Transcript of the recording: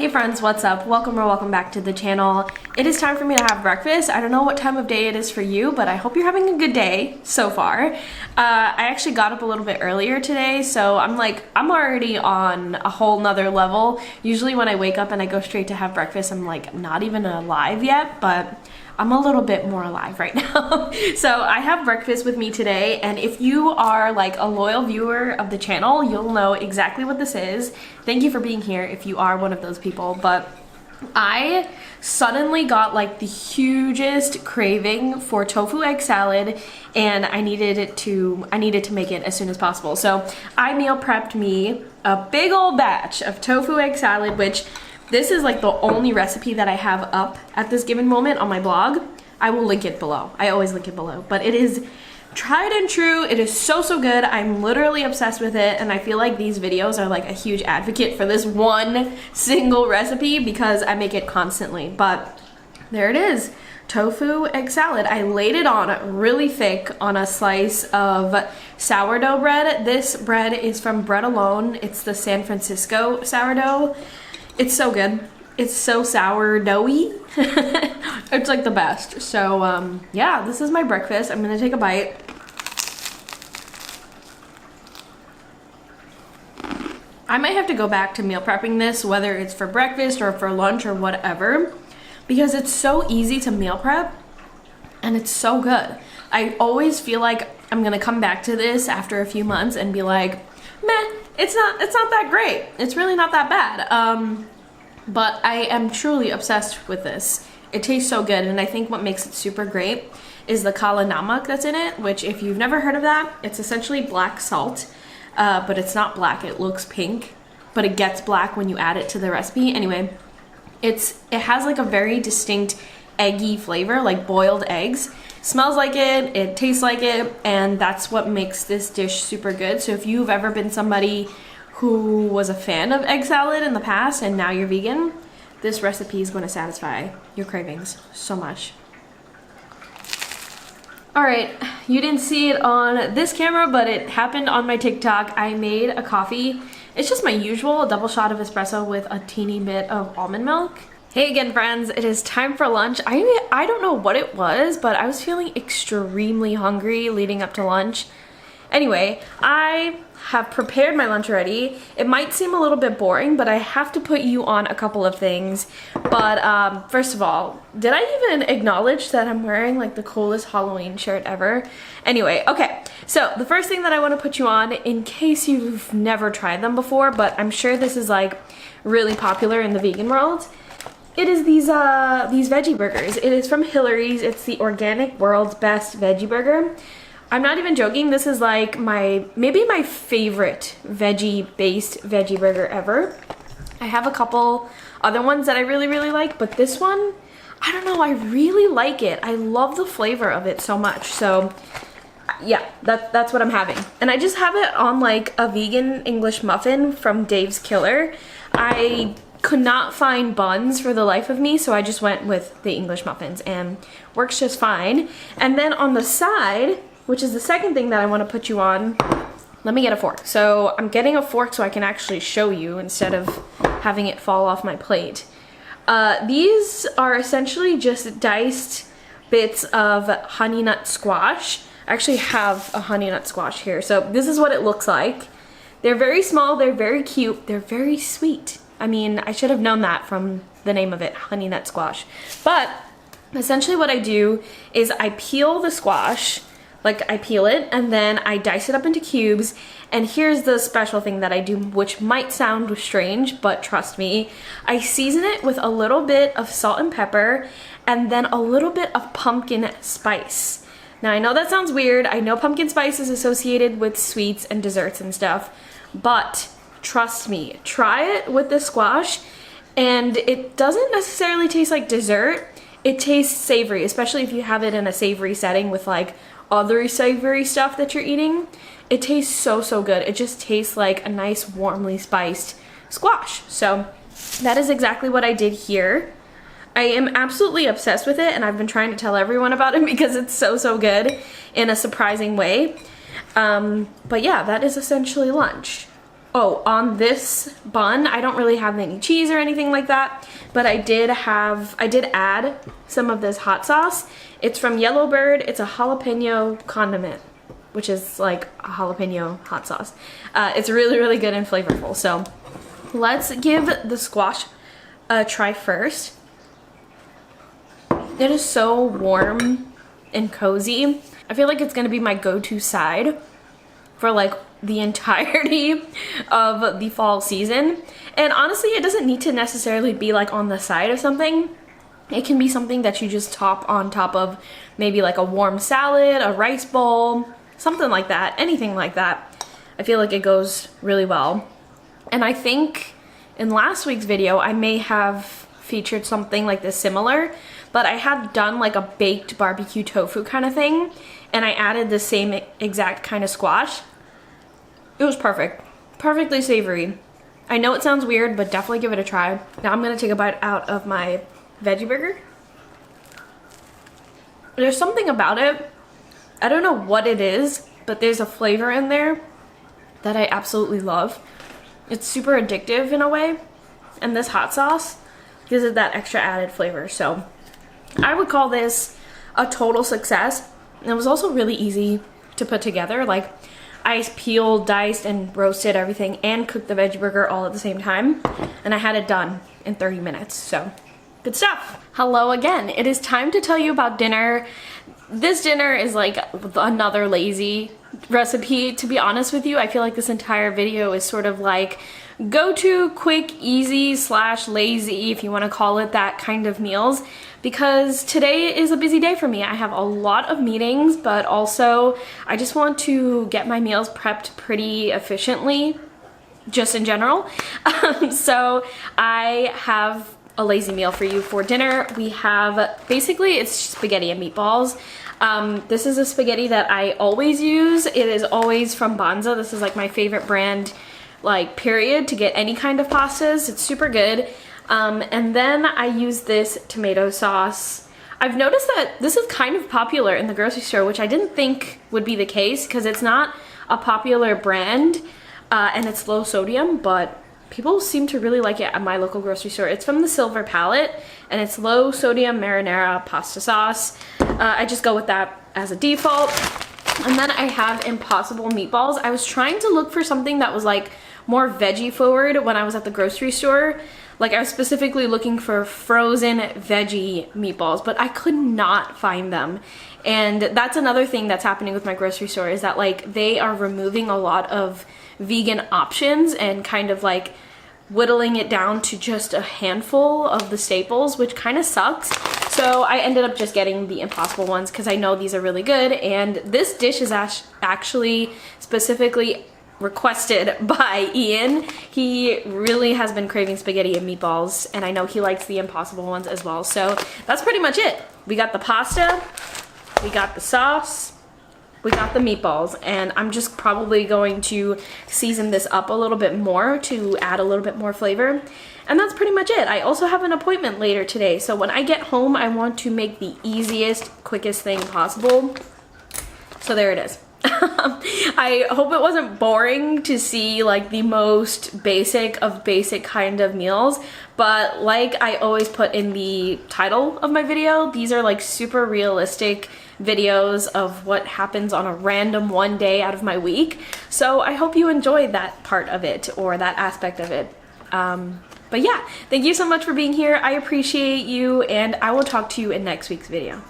Hey friends, what's up? Welcome or welcome back to the channel. It is time for me to have breakfast. I don't know what time of day it is for you, but I hope you're having a good day so far. I actually got up a little bit earlier today, so I'm already on a whole nother level. Usually when I wake up and I go straight to have breakfast, I'm like not even alive yet, but I'm a little bit more alive right now. So I have breakfast with me today, and if you are like a loyal viewer of the channel, you'll know exactly what this is. Thank you for being here if you are one of those people, but I suddenly got like the hugest craving for tofu egg salad, and I needed to make it as soon as possible. So I meal prepped me a big old batch of tofu egg salad, which this is like the only recipe that I have up at this given moment on my blog. I will link it below. I always link it below, but it is tried and true. It is so good. I'm literally obsessed with it, and I feel like these videos are like a huge advocate for this one single recipe because I make it constantly. But there it is, tofu egg salad. I laid it on really thick on a slice of sourdough bread. This bread is from Bread Alone. It's the San Francisco sourdough. It's so good. It's so sourdoughy. It's like the best. So yeah, this is my breakfast. I'm gonna take a bite. I might have to go back to meal prepping this, whether it's for breakfast or for lunch or whatever, because it's so easy to meal prep and it's so good. I always feel like I'm gonna come back to this after a few months and be like, meh, it's not that great. It's really not that bad. But I am truly obsessed with this. It tastes so good, and I think what makes it super great is the kala namak that's in it, which if you've never heard of that, it's essentially black salt, but it's not black, it looks pink, but it gets black when you add it to the recipe. Anyway, it has like a very distinct eggy flavor, like boiled eggs. Smells like it tastes like it, and that's what makes this dish super good. So if you've ever been somebody who was a fan of egg salad in the past and now you're vegan, this recipe is going to satisfy your cravings so much. Alright, you didn't see it on this camera, but it happened on my TikTok. I made a coffee. It's just my usual double shot of espresso with a teeny bit of almond milk. Hey again friends, it is time for lunch. I don't know what it was, but I was feeling extremely hungry leading up to lunch. Anyway, I have prepared my lunch already. It might seem a little bit boring, but I have to put you on a couple of things. But first of all, did I even acknowledge that I'm wearing like the coolest Halloween shirt ever? Anyway, okay, so the first thing that I want to put you on, in case you've never tried them before, but I'm sure this is like really popular in the vegan world, it is these veggie burgers. It is from Hillary's. It's the Organic World's Best Veggie Burger. I'm not even joking, this is like maybe my favorite veggie-based veggie burger ever. I have a couple other ones that I really like, but this one, I don't know, I really like it. I love the flavor of it so much. So yeah, that's what I'm having. And I just have it on like a vegan English muffin from Dave's Killer. I could not find buns for the life of me, so I just went with the English muffins and works just fine. And then on the side, which is the second thing that I want to put you on, let me get a fork. So I'm getting a fork so I can actually show you instead of having it fall off my plate. These are essentially just diced bits of honey nut squash. I actually have a honey nut squash here. So this is what it looks like. They're very small, they're very cute, they're very sweet. I mean, I should have known that from the name of it, honey nut squash. But essentially what I do is I peel the squash. Like I peel it and then I dice it up into cubes, and here's the special thing that I do, which might sound strange, but trust me, I season it with a little bit of salt and pepper and then a little bit of pumpkin spice. Now I know that sounds weird, I know pumpkin spice is associated with sweets and desserts and stuff, but trust me, try it with the squash and it doesn't necessarily taste like dessert, it tastes savory, especially if you have it in a savory setting with like other savory stuff that you're eating. It tastes so good. It just tastes like a nice warmly spiced squash. So that is exactly what I did here. I am absolutely obsessed with it, and I've been trying to tell everyone about it because it's so good in a surprising way. But yeah, that is essentially lunch. Oh, on this bun, I don't really have any cheese or anything like that, but I did add some of this hot sauce. It's from Bluebird. It's a jalapeno condiment, which is like a jalapeno hot sauce. It's really, really good and flavorful. So let's give the squash a try first. It is so warm and cozy. I feel like it's gonna be my go-to side for like the entirety of the fall season. And honestly, it doesn't need to necessarily be like on the side of something. It can be something that you just top on top of maybe like a warm salad, a rice bowl, something like that, anything like that. I feel like it goes really well. And I think in last week's video, I may have featured something like this similar, but I had done like a baked barbecue tofu kind of thing, and I added the same exact kind of squash. It was perfect. Perfectly savory. I know it sounds weird, but definitely give it a try. Now I'm gonna take a bite out of my veggie burger. There's something about it. I don't know what it is, but there's a flavor in there that I absolutely love. It's super addictive in a way, and this hot sauce gives it that extra added flavor. So I would call this a total success. And it was also really easy to put together. Like, I peeled, diced, and roasted everything and cooked the veggie burger all at the same time. And I had it done in 30 minutes, so good stuff. Hello again. It is time to tell you about dinner. This dinner is like another lazy recipe. To be honest with you, I feel like this entire video is sort of like go-to quick, easy / lazy, if you want to call it that, kind of meals, because today is a busy day for me. I have a lot of meetings, but also I just want to get my meals prepped pretty efficiently, just in general. So I have a lazy meal for you for dinner. We have, basically it's spaghetti and meatballs. This is a spaghetti that I always use. It is always from Banza. This is like my favorite brand, like, period, to get any kind of pastas. It's super good. And then I use this tomato sauce. I've noticed that this is kind of popular in the grocery store, which I didn't think would be the case because it's not a popular brand, and it's low sodium, but people seem to really like it at my local grocery store. It's from the Silver Palate, and it's low sodium marinara pasta sauce. I just go with that as a default. And then I have Impossible meatballs. I was trying to look for something that was like more veggie forward when I was at the grocery store. Like, I was specifically looking for frozen veggie meatballs, but I could not find them. And that's another thing that's happening with my grocery store, is that like they are removing a lot of vegan options and kind of like whittling it down to just a handful of the staples, which kind of sucks. So I ended up just getting the Impossible ones because I know these are really good. And this dish is actually specifically requested by Ian. He really has been craving spaghetti and meatballs, and I know he likes the Impossible ones as well. So that's pretty much it. We got the pasta, we got the sauce, we got the meatballs, and I'm just probably going to season this up a little bit more to add a little bit more flavor. And that's pretty much it. I also have an appointment later today, so when I get home, I want to make the easiest, quickest thing possible. So there it is. I hope it wasn't boring to see like the most basic of basic kind of meals, but like I always put in the title of my video, these are like super realistic videos of what happens on a random one day out of my week. So I hope you enjoyed that part of it, or that aspect of it. But yeah, thank you so much for being here. I appreciate you, and I will talk to you in next week's video.